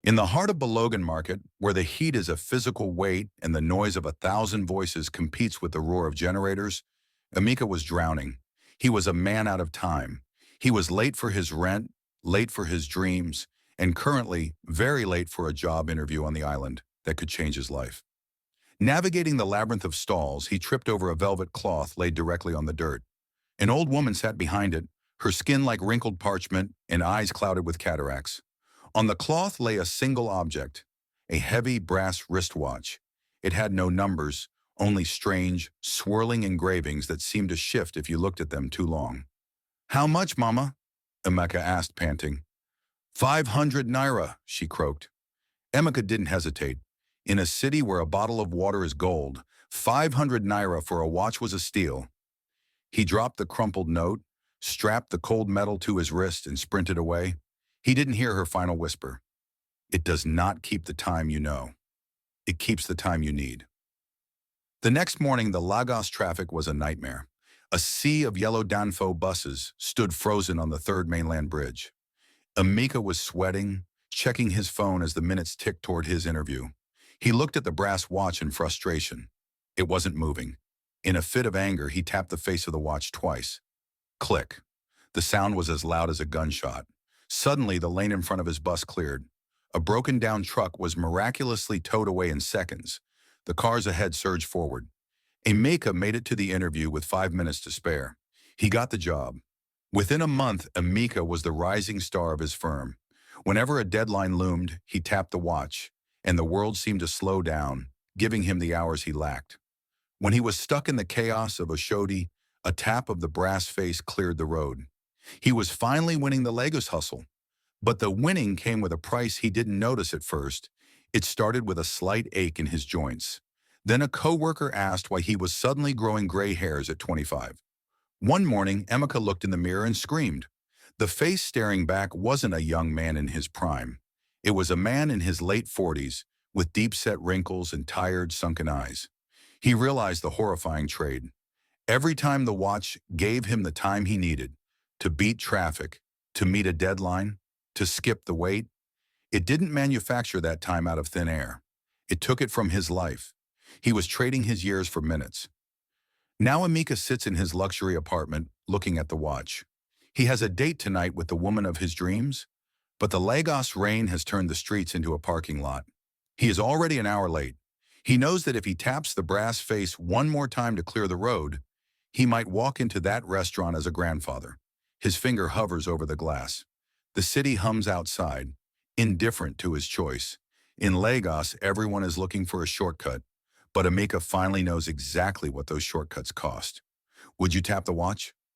In the heart of Balogun Market, where the heat is a physical weight and the noise of 1,000 voices competes with the roar of generators, Emeka was drowning. He was a man out of time. He was late for his rent, late for his dreams, and currently very late for a job interview on the island that could change his life. Navigating the labyrinth of stalls, he tripped over a velvet cloth laid directly on the dirt. An old woman sat behind it, her skin like wrinkled parchment and eyes clouded with cataracts. On the cloth lay a single object, a heavy brass wristwatch. It had no numbers, only strange, swirling engravings that seemed to shift if you looked at them too long. "How much, Mama?" Emeka asked, panting. 500 Naira, she croaked. Emeka didn't hesitate. In a city where a bottle of water is gold, 500 Naira for a watch was a steal. He dropped the crumpled note, strapped the cold metal to his wrist, and sprinted away. He didn't hear her final whisper. "It does not keep the time you know. It keeps the time you need." The next morning, the Lagos traffic was a nightmare. A sea of yellow Danfo buses stood frozen on the third mainland bridge. Emeka was sweating, checking his phone as the minutes ticked toward his interview. He looked at the brass watch in frustration. It wasn't moving. In a fit of anger, he tapped the face of the watch twice. Click. The sound was as loud as a gunshot. Suddenly, the lane in front of his bus cleared. A broken-down truck was miraculously towed away in seconds. The cars ahead surged forward. Emeka made it to the interview with 5 minutes to spare. He got the job. Within a month, Emeka was the rising star of his firm. Whenever a deadline loomed, he tapped the watch, and the world seemed to slow down, giving him the hours he lacked. When he was stuck in the chaos of Oshodi, a tap of the brass face cleared the road. He was finally winning the Lagos hustle. But the winning came with a price he didn't notice at first. It started with a slight ache in his joints. Then a coworker asked why he was suddenly growing gray hairs at 25. One morning, Emeka looked in the mirror and screamed. The face staring back wasn't a young man in his prime. It was a man in his late 40s, with deep-set wrinkles and tired, sunken eyes. He realized the horrifying trade. Every time the watch gave him the time he needed, to beat traffic, to meet a deadline, to skip the wait, it didn't manufacture that time out of thin air. It took it from his life. He was trading his years for minutes. Now Emeka sits in his luxury apartment, looking at the watch. He has a date tonight with the woman of his dreams, but the Lagos rain has turned the streets into a parking lot. He is already an hour late. He knows that if he taps the brass face one more time to clear the road, he might walk into that restaurant as a grandfather. His finger hovers over the glass. The city hums outside, indifferent to his choice. In Lagos, everyone is looking for a shortcut, but Emeka finally knows exactly what those shortcuts cost. Would you tap the watch?